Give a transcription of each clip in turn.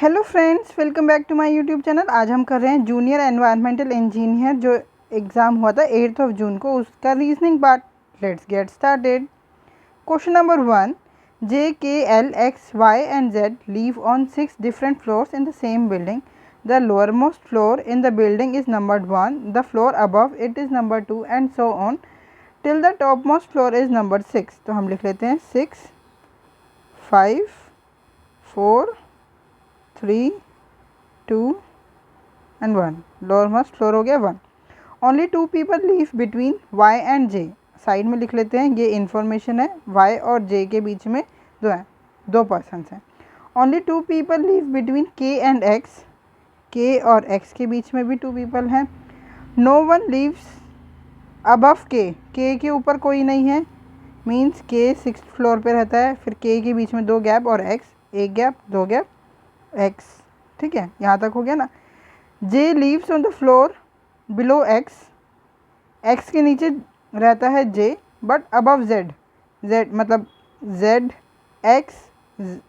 Hello friends, welcome back to my YouTube channel. आज हम कर रहे हैं जूनियर एनवायरमेंटल इंजीनियर जो एग्ज़ाम हुआ था 8 जून को, उसका reasoning part. Let's get started. Question number 1, J K L X Y and Z live on 6 different floors in the same building. The lower most floor in the building is numbered 1, the floor above it is number 2 and so on till the top most floor is number 6। तो हम लिख लेते हैं 6, 5, 4, 3, 2 and 1। Lower most floor हो गया 1। Only 2 people leave between y and j। Side में लिख लेते हैं, ये इन्फॉर्मेशन है। y और j के बीच में दो पर्सन हैं। Only 2 people leave between k and x। k और x के बीच में भी 2 पीपल हैं। No one lives above k। k के ऊपर कोई नहीं है, मीन्स k 6th फ्लोर पे रहता है। फिर k के बीच में 2 गैप और x 1 गैप 2 गैप x। ठीक है, यहाँ तक हो गया ना। J leaves on the floor below x। x के नीचे रहता है J but above Z। Z मतलब Z x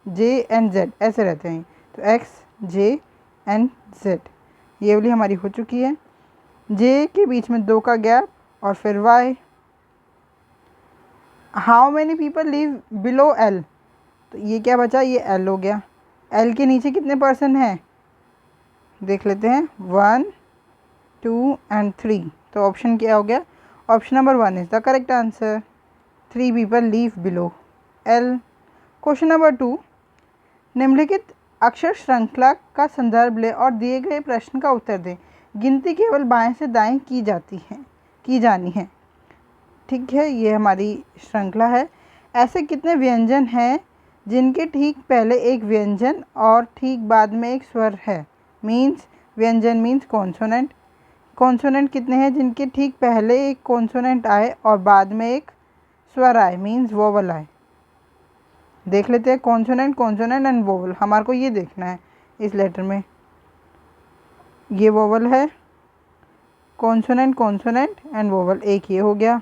J and Z ऐसे रहते हैं। तो x J एंड Z ये वाली हमारी हो चुकी है। J के बीच में 2 का गैप और फिर y। How many people leave below L। तो ये क्या बचा, ये L हो गया। L के नीचे कितने पर्सन हैं देख लेते हैं, 1, 2 एंड 3। तो ऑप्शन क्या हो गया, option number 1 is the correct answer. 3 people leave below L। Question number 2, निम्नलिखित अक्षर श्रृंखला का संदर्भ ले और दिए गए प्रश्न का उत्तर दें। गिनती केवल बाएं से दाएं की जानी है। ठीक है, ये हमारी श्रृंखला है। ऐसे कितने व्यंजन हैं जिनके ठीक पहले एक व्यंजन और ठीक बाद में एक स्वर है। मीन्स व्यंजन मीन्स कॉन्सोनेंट। कॉन्सोनेंट कितने हैं जिनके ठीक पहले एक कॉन्सोनेंट आए और बाद में एक स्वर आए, मीन्स वोवल आए। देख लेते हैं कॉन्सोनेंट, कॉन्सोनेंट एंड वोवल। हमारे को ये देखना है इस लेटर में, ये वोवल है, कॉन्सोनेंट कॉन्सोनेंट एंड वोवल। एक ये हो गया,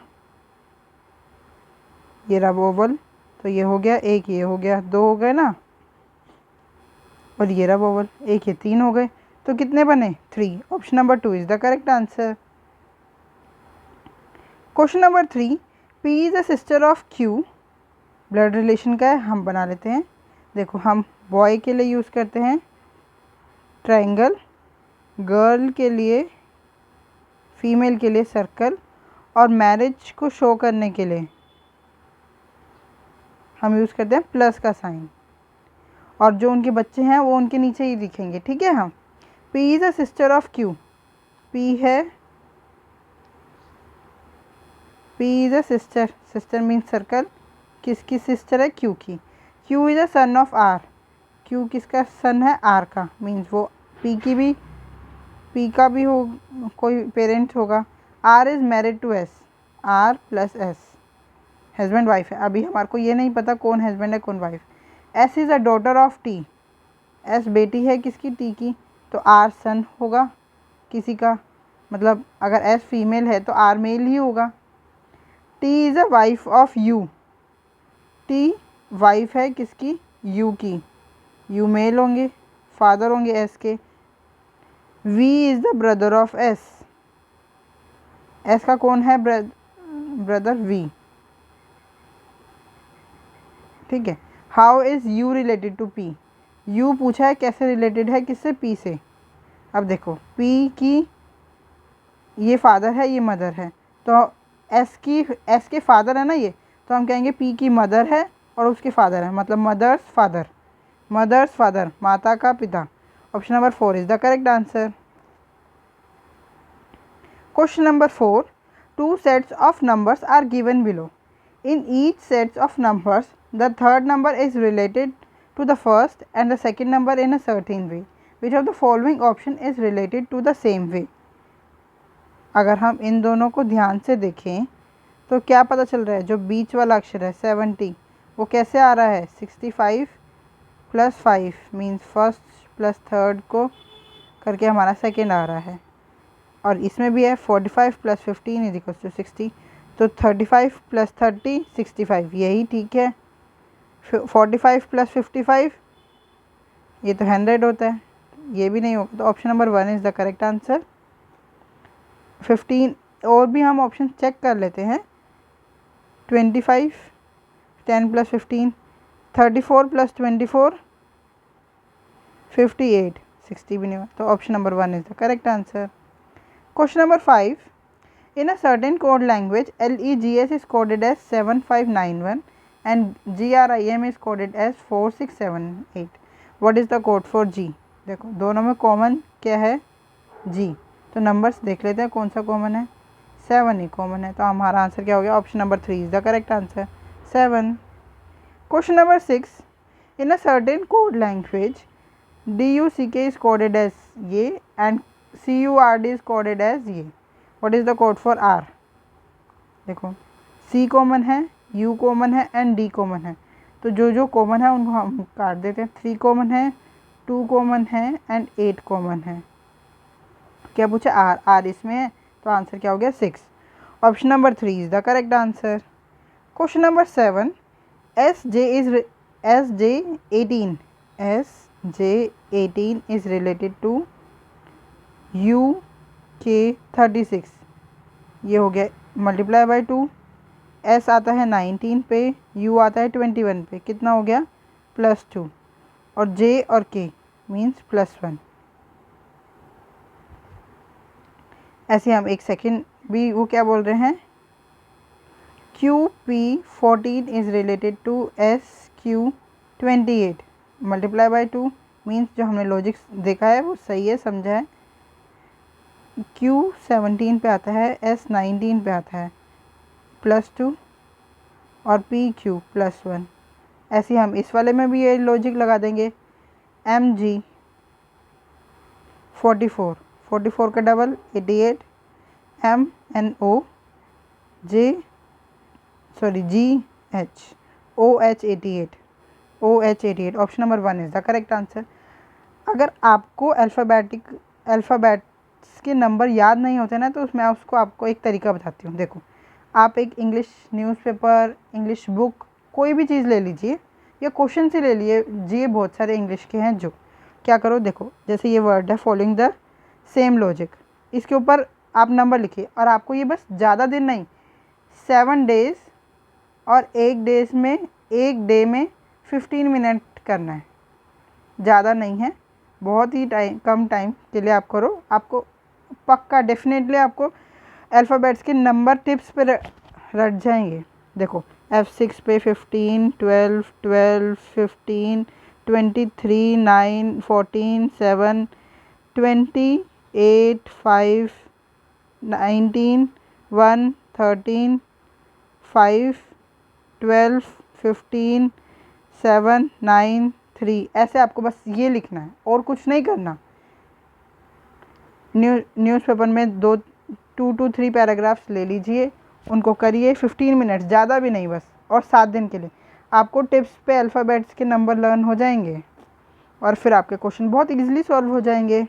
ये रहा वोवल, तो ये हो गया। एक ये हो गया, 2 हो गए ना, और ये रहा वोवल, एक ये 3 हो गए। तो कितने बने, 3। Option number 2 is the correct answer. Question number 3, P is a sister of Q। Blood relation का है, हम बना लेते हैं। देखो, हम बॉय के लिए यूज़ करते हैं ट्रायंगल, गर्ल के लिए, फीमेल के लिए सर्कल, और मैरिज को शो करने के लिए हम यूज़ करते हैं प्लस का साइन। और जो उनके बच्चे हैं वो उनके नीचे ही लिखेंगे। ठीक है, हम P is a sister of Q। P है, P is a sister, sister means circle. किसकी सिस्टर है, Q की। Q is a son of R। Q किसका सन है, R का, मीन्स वो P का भी हो, कोई पेरेंट होगा। R is married to S। R plus S husband wife है। अभी हमारे को ये नहीं पता कौन हस्बैंड है कौन wife. S is a daughter of T। S बेटी है किसकी, T की। तो R सन होगा किसी का, मतलब अगर S फीमेल है तो R मेल ही होगा। T is a wife of U। T wife है किसकी, U की। U मेल होंगे, फादर होंगे S के। V is the brother of S। S का कौन है ब्रदर, V। ठीक है। How is U related to P। U पूछा है कैसे रिलेटेड है किससे, P से। अब देखो, P की ये फादर है, ये मदर है, तो S के फादर है ना ये, तो हम कहेंगे P की मदर है और उसके फादर है, मतलब मदर्स फादर, माता का पिता। Option number 4 is the correct answer. Question number 4, 2 sets of numbers are given below. In each set of numbers, the third number is related to the first and the second number in a certain way. Which of the following option is related to the same way? अगर हम इन दोनों को ध्यान से देखें तो क्या पता चल रहा है, जो बीच वाला अक्षर है 70, वो कैसे आ रहा है, 65 + 5 मीन्स फर्स्ट प्लस थर्ड को करके हमारा सेकेंड आ रहा है। और इसमें भी है 45 + 15 = 60। तो 35 + 30 65, यही ठीक है। 45 + 55 ये तो 100 होता है, ये भी नहीं होगा, तो option number 1 is the correct answer. 15 और भी हम ऑप्शन चेक कर लेते हैं। 25, 10 + 15, 34 + 24, 58, 60 भी नहीं हुआ, तो option number 1 is the correct answer. Question number 5, in a certain code language LEGS is coded as 7591 and GRIM is coded as 4678. what is the code for G? देखो दोनों में कॉमन क्या है? G। तो नंबर्स देख लेते हैं कौन सा कॉमन है। 7 ही कॉमन है, तो हमारा आंसर क्या हो गया? Option number 3 is the correct answer, 7। Question number 6, in a certain code language DUCK is coded as ये and CURD is coded as ये। what is the code for R? देखो C कॉमन है, U common है and D common है, तो जो जो common है उनको हम काट देते हैं। 3 कॉमन है, 2 कॉमन है एंड 8 कॉमन है। क्या पूछा? R। R इसमें है, तो आंसर क्या हो गया? 6। Option number 3 is the correct answer. Question number 7, SJ18 is related to UK36। ये हो गया मल्टीप्लाई बाय 2। S आता है 19 पे, U आता है 21 पे, कितना हो गया? +2, और J और K मीन्स +1। ऐसे हम एक सेकेंड भी वो क्या बोल रहे हैं? QP14 is related to SQ28 multiply by 2 means जो हमने लॉजिक देखा है वो सही है, समझा है। Q17 पे आता है, S19 पे आता है +2 और PQ +1। ऐसे हम इस वाले में भी ये लॉजिक लगा देंगे। MG44 का double 88, OH88 option number 1 is the correct answer. अगर आपको अल्फ़ाबेट्स के नंबर याद नहीं होते ना, तो मैं उसको आपको एक तरीका बताती हूँ। देखो आप एक इंग्लिश न्यूज़पेपर, इंग्लिश बुक, कोई भी चीज़ ले लीजिए या क्वेश्चन से ले लीजिए, बहुत सारे इंग्लिश के हैं। जो क्या करो, देखो जैसे ये वर्ड है फॉलोइंग द सेम लॉजिक, इसके ऊपर आप नंबर लिखिए, और आपको ये बस ज़्यादा दिन नहीं, 7 डेज़ और एक डे में 15 मिनट करना है, ज़्यादा नहीं है, बहुत ही कम टाइम के लिए आप करो। आपको पक्का डेफिनेटली आपको अल्फ़ाबेट्स के नंबर टिप्स पे रट जाएंगे। देखो F6 पे 15, 12, 12, 15, 23, 9, 14, 7, 28, 5, 19, 1, 13, 5, 12, 15, 7, 9, 3। ऐसे आपको बस ये लिखना है और कुछ नहीं करना। न्यूज़पेपर में 2 to 3 पैराग्राफ्स ले लीजिए, उनको करिए 15 मिनट्स, ज़्यादा भी नहीं बस, और 7 दिन के लिए आपको टिप्स पे अल्फ़ाबेट्स के नंबर लर्न हो जाएंगे और फिर आपके क्वेश्चन बहुत इजीली सॉल्व हो जाएंगे।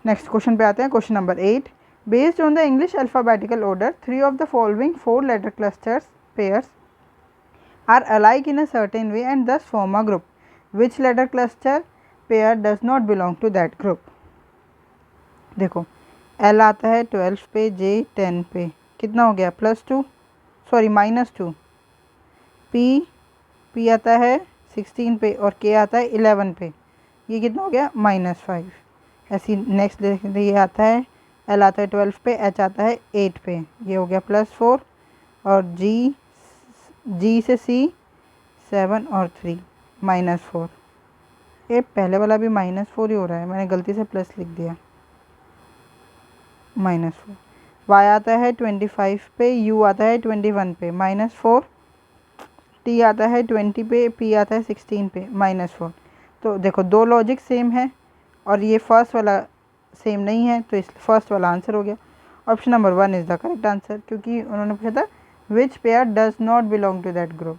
नेक्स्ट क्वेश्चन पे आते हैं। Question number 8, based on the English alphabetical order 3 of the following 4 letter clusters pairs are alike in a certain way and thus form a group. Which letter cluster pair does not belong to that group? देखो L आता है 12 पे, J 10 पे, कितना हो गया? +2, sorry -2। P आता है 16 पे और K आता है 11 पे, ये कितना हो गया? -5। ऐसी नेक्स्ट देखते ये आता है, L आता है 12 पे, H आता है 8 पे, ये हो गया +4, और G से C 7 और 3 -4। ये पहले वाला भी -4 ही हो रहा है, मैंने गलती से प्लस लिख दिया, -4। Y आता है 25 पे, U आता है 21 पे, -4। T आता है 20 पे, P आता है 16 पे, -4। तो देखो दो लॉजिक सेम है और ये फर्स्ट वाला सेम नहीं है, तो इस फर्स्ट वाला आंसर हो गया। Option number 1 is the correct answer, क्योंकि उन्होंने पूछा था which pair does not belong to that group.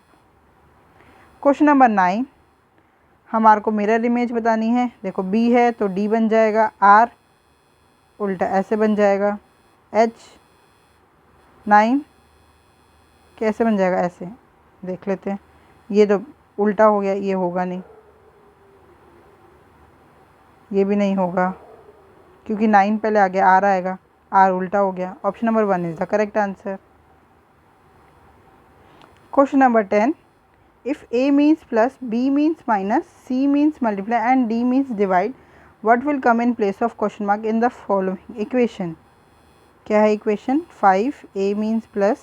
Question number 9, हमारे को मिरर इमेज बतानी है। देखो B है तो D बन जाएगा, R उल्टा ऐसे बन जाएगा, H9 कैसे बन जाएगा? ऐसे देख लेते हैं, ये तो उल्टा हो गया, ये होगा नहीं। ये भी नहीं होगा क्योंकि 9 पहले आ गया, आर आएगा, आर उल्टा हो गया। Option number 1 is the correct answer. Question number 10, if A means plus, B means minus, C means multiply and D means divide, what will come in place of question mark in the following equation? क्या है equation? 5, A means plus,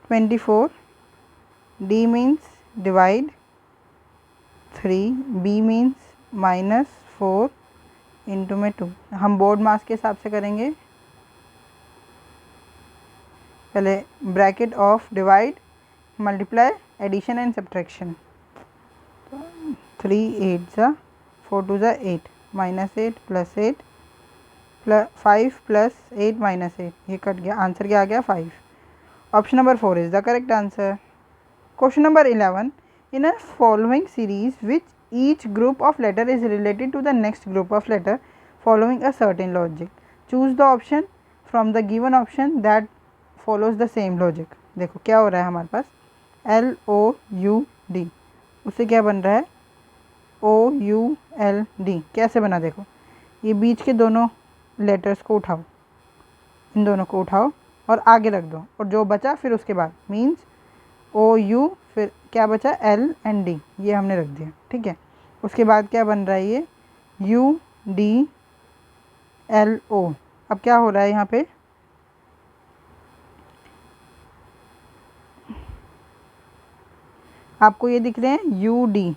24, D means divide, 3, B means minus 4 into में 2। हम board मास के हिसाब से करेंगे। पहले bracket of divide, multiply, addition and subtraction. 3 8 ज़ा 4 2 ज़ा 8, -8 +8 5 + 8 -8, ये कट गया। आंसर क्या आ गया? 5। Option number 4 is the correct answer. Question number 11, in a following series which each group of letter is related to the next group of letter following a certain logic, choose the option from the given option that follows the same logic। देखो क्या हो रहा है हमारे पास, LOUD, उससे क्या बन रहा है? OULD। कैसे बना? देखो ये बीच के दोनों लेटर्स को उठाओ, इन दोनों को उठाओ और आगे रख दो, और जो बचा फिर उसके बाद मीन्स OU, फिर क्या बचा? L and D, ये हमने रख दिया। ठीक है, उसके बाद क्या बन रहा है? ये UDLO। अब क्या हो रहा है यहाँ पे? आपको ये दिख रहे हैं UD,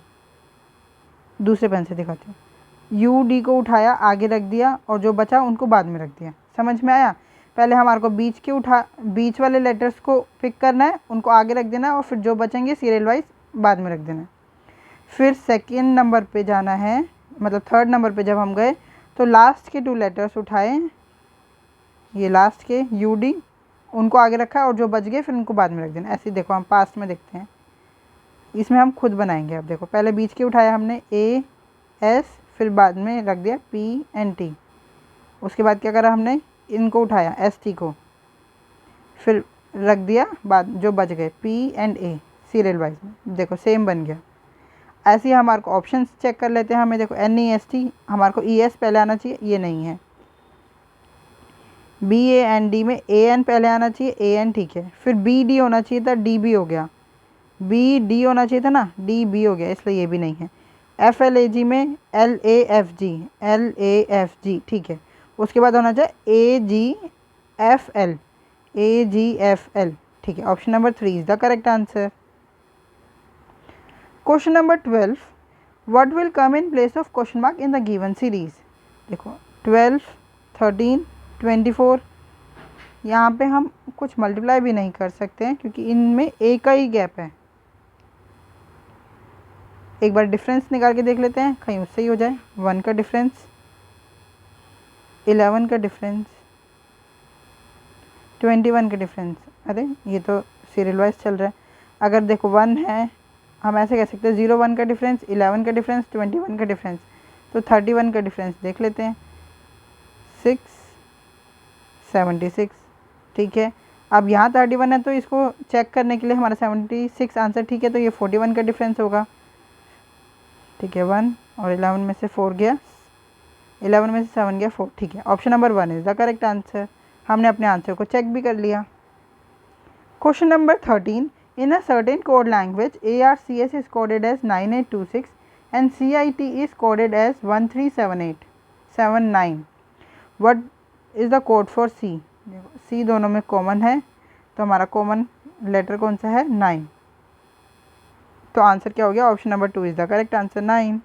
दूसरे पेन से दिखाती हूँ। UD को उठाया, आगे रख दिया, और जो बचा उनको बाद में रख दिया। समझ में आया? पहले हमारे को बीच वाले लेटर्स को पिक करना है, उनको आगे रख देना है, और फिर जो बचेंगे सीरियल वाइज बाद में रख देना है। फिर सेकेंड नंबर पे जाना है, मतलब थर्ड नंबर पे जब हम गए तो लास्ट के 2 लेटर्स उठाए, ये लास्ट के UD, उनको आगे रखा, और जो बच गए फिर उनको बाद में रख देना। ऐसे ही देखो हम पास्ट में देखते हैं, इसमें हम खुद बनाएंगे। अब देखो पहले बीच के उठाया हमने AS, फिर बाद में रख दिया P and T। उसके बाद क्या करा हमने? इनको उठाया ST को, फिर रख दिया बाद जो बच गए P and A serial wise में। देखो सेम बन गया। ऐसे ही हमारे को ऑप्शंस चेक कर लेते हैं। हमें देखो NEST, हमारे को ES पहले आना चाहिए, ये नहीं है। BAND में AN पहले आना चाहिए, AN ठीक है। फिर BD होना चाहिए था, DB हो गया। BD होना चाहिए था ना, DB हो गया, इसलिए ये भी नहीं है। FLAG में LAFG ठीक है। उसके बाद होना चाहिए AGFL ठीक है। Option number 3 is the correct answer. Question number 12, what will come in place of question mark in the given series? देखो 12, 13, 24, यहाँ पे हम कुछ मल्टीप्लाई भी नहीं कर सकते हैं क्योंकि इनमें एक का ही गैप है। एक बार डिफरेंस निकाल के देख लेते हैं, कहीं उससे ही हो जाए। 1 का डिफरेंस, 11 का डिफरेंस, 21 का डिफरेंस। अरे ये तो सीरियल वाइज चल रहा है। अगर देखो 1 है, हम ऐसे कह सकते हैं 0 1 का डिफरेंस, 11 का डिफरेंस, 21 का डिफरेंस, तो 31 का डिफरेंस देख लेते हैं। 6 76 ठीक है। अब यहाँ 31 है तो इसको चेक करने के लिए हमारा 76 आंसर ठीक है, तो ये 41 का डिफरेंस होगा। ठीक है, 1 और 11 में से 4 गया, 11 में से 7 गया 4 ठीक है। Option number 1 is the correct answer. हमने अपने आंसर को चेक भी कर लिया। Question number 13, in a certain code language ARCS is coded as 9826 and CIT is coded as 137879। what is the code for C? C दोनों में common है, तो हमारा कॉमन लेटर कौन सा है? 9। तो आंसर क्या हो गया? Option number 2 is the correct answer, 9।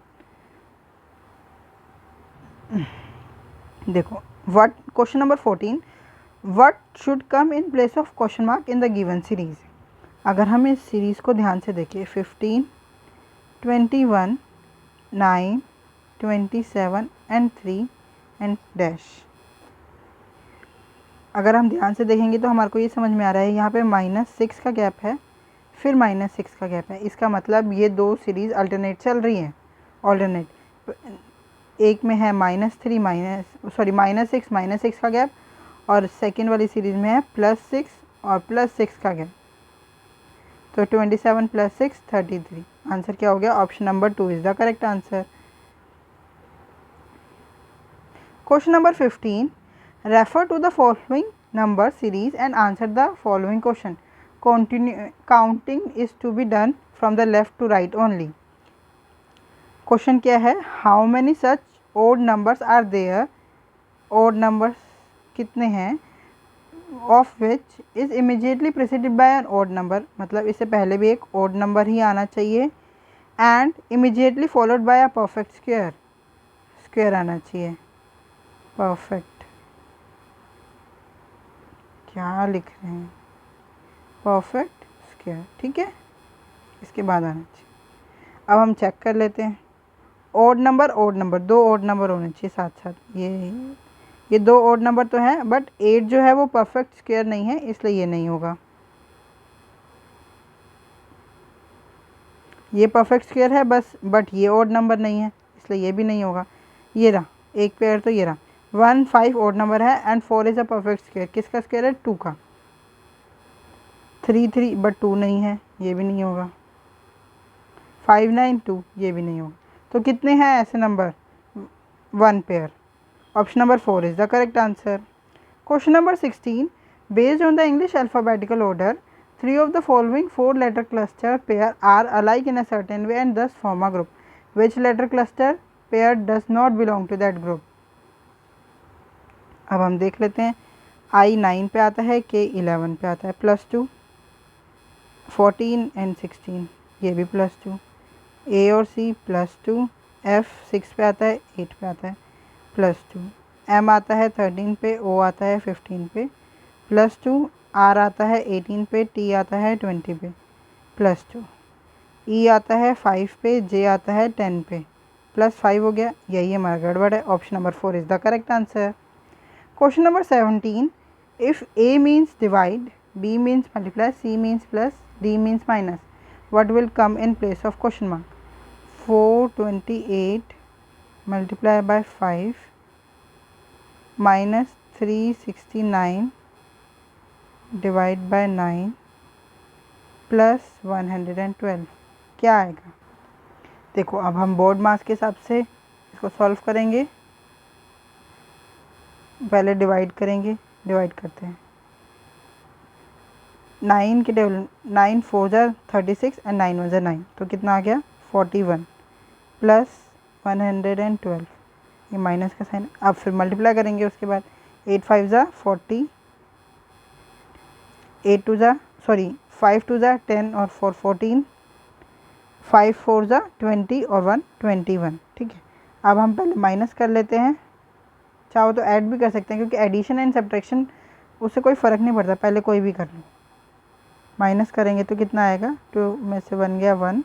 देखो what, question number 14, what should come in place of question mark in the given series? अगर हम इस सीरीज़ को ध्यान से देखें, 15, 21, 9, 27 एंड 3 एंड डैश, अगर हम ध्यान से देखेंगे तो हमारे को ये समझ में आ रहा है यहाँ पे -6 का गैप है, फिर -6 का गैप है। इसका मतलब ये 2 सीरीज़ अल्टरनेट चल रही हैं। ऑल्टरनेट एक में है -6 -6 का गैप, और सेकेंड वाली सीरीज़ में है +6 और +6 का गैप। तो 27 + 6 33। आंसर क्या हो गया? Option number 2 is the correct answer. Question number 15. Refer to the following number series and answer the following question. Counting is to be done from the left to right only. Question क्या है? How many such odd numbers are there? Odd numbers कितने हैं? Of which is immediately preceded by an odd number, मतलब इससे पहले भी एक odd number ही आना चाहिए, and immediately followed by a perfect square. Square आना चाहिए. परफेक्ट क्या लिख रहे हैं? Perfect square. ठीक है, इसके बाद आना चाहिए. अब हम चेक कर लेते हैं. ओड नंबर दो ओड नंबर होने चाहिए साथ साथ. ये दो ओड नंबर तो हैं, बट 8 जो है वो परफेक्ट स्क्वायर नहीं है, इसलिए ये नहीं होगा. ये परफेक्ट स्क्वायर है बस, बट ये ओड नंबर नहीं है, इसलिए ये भी नहीं होगा. ये रहा एक पेयर, तो ये रहा 1 5 ओड नंबर है and 4 is a perfect square. किसका स्क्वायर है? 2 का. 3 3 बट 2 नहीं है, ये भी नहीं होगा. 5 9 2, ये भी नहीं होगा. तो कितने हैं ऐसे number? 1 pair. Option number 4 is the correct answer. Question number 16. Based on the English alphabetical order, 3 of the following 4 letter cluster pair are alike in a certain way and thus form a group. Which letter cluster pair does not belong to that group? अब हम देख लेते हैं. I 9 पे आता है, K 11 पे आता है, +2. 14 and 16, ये भी +2. A और C +2. F 6 पे आता है, 8 पे आता है, +2. M आता है 13 पे, O आता है 15 पे, +2. R आता है 18 पे, T आता है 20 पे, +2. E आता है 5 पे, J आता है 10 पे, +5 हो गया. यही हमारा गड़बड़ है. Option number 4 is the correct answer. Question number 17. If A means divide, B means multiply, C means plus, D means minus, what will come in place of question mark? 428 multiplied by 5 minus 369 divide by 9 plus 112. क्या आएगा? देखो, अब हम board मास के हिसाब से इसको solve करेंगे. पहले डिवाइड करेंगे. डिवाइड करते हैं. 9 के टेबल 9 4 जा 36 एंड 9 1 जा 9, तो कितना आ गया? 41 प्लस 112. ये माइनस का साइन. अब फिर मल्टीप्लाई करेंगे. उसके बाद 8 5 जा 40, 8 2 जा 5 2 जा 10 और 4 14, 5 4 जा 20 और 1 21. ठीक है, अब हम पहले माइनस कर लेते हैं. चाहो तो ऐड भी कर सकते हैं, क्योंकि एडिशन एंड सब्ट्रैक्शन उससे कोई फ़र्क नहीं पड़ता, पहले कोई भी कर लो. माइनस करेंगे तो कितना आएगा? 2 में से 1 गया 1,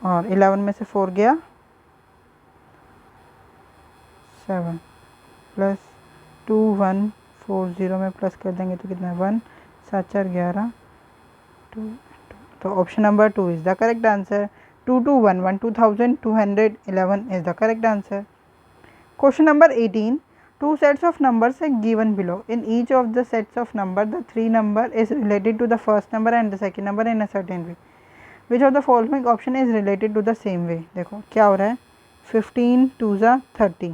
और 11 में से 4 गया 7, प्लस 2 1 4 0 में प्लस कर देंगे तो कितना? 1 7 4 11 2. तो option number 2 is the correct answer. 2211 2211 is the correct answer. Question number 18. 2 sets of numbers are given below. In each of the sets of number, the 3 number is related to the first number and the second number in a certain way. Which of the following option is related to the same way? देखो क्या हो रहा है. 15 2 जा 30.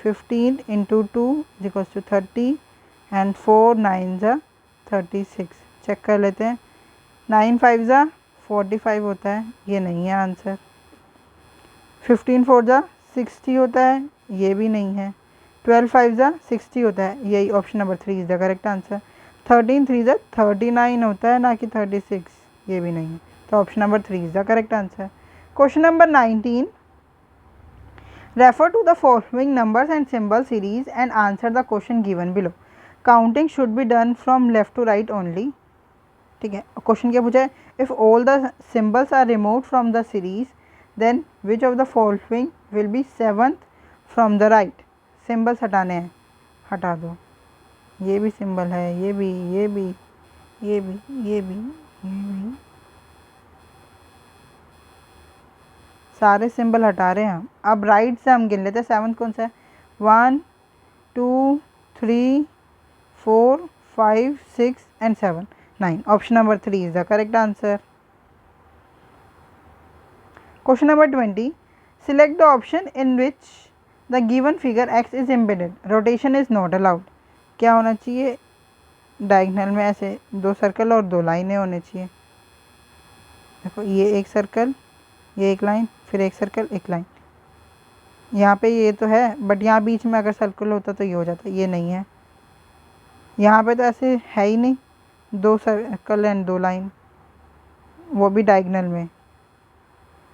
15 into 2 is equals to 30 and 4 9 जा 36. Check कर लेते हैं. 9 5 जा 45 होता है, ये नहीं है आंसर. 15 4 जा 60 होता है, ये भी नहीं है. 12 5 जा 60 होता है, यही option number 3 is the correct answer. 13 3 जा 39 होता है, ना कि 36, ये भी नहीं है. तो option number 3 is the correct answer. Question number 19. Refer to the following numbers and symbol series and answer the question given below. Counting should be done from left to right only. ठीक है, question क्या पूछा है? If all the symbols are remove from the series, then which of the following will be 7th from the right. Symbols हटाने हैं, हटा दो. ये भी सिंबल है, ये भी, ये भी, ये भी, ये भी, ये भी, सारे सिंबल हटा रहे हैं हम. अब राइट से हम गिन लेते हैं. 7th कौन सा है? 1 2 3 4 5 6 and 7 9. Option number 3 is the correct answer. Question number 20. Select the option in which the given figure x is embedded, rotation is not allowed. क्या होना चाहिए, डायगोनल में ऐसे 2 सर्कल और 2 लाइनें होनी चाहिए। देखो ये एक सर्कल, ये एक लाइन, फिर एक सर्कल एक लाइन। यहाँ पे ये तो है, बट यहाँ बीच में अगर सर्कल होता तो ये हो जाता, ये नहीं है। यहाँ पे तो ऐसे है ही नहीं, 2 सर्कल एंड 2 लाइन, वो भी डायगोनल में,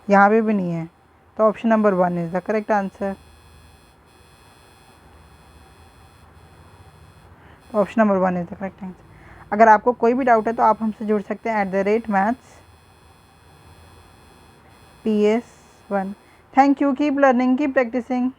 यहाँ पे भी नहीं है। तो option number 1 is the correct answer. Option number 1 is the correct answer. अगर आपको कोई भी डाउट है तो आप हमसे जुड़ सकते हैं @mathsps1। Thank you, keep learning, keep practising.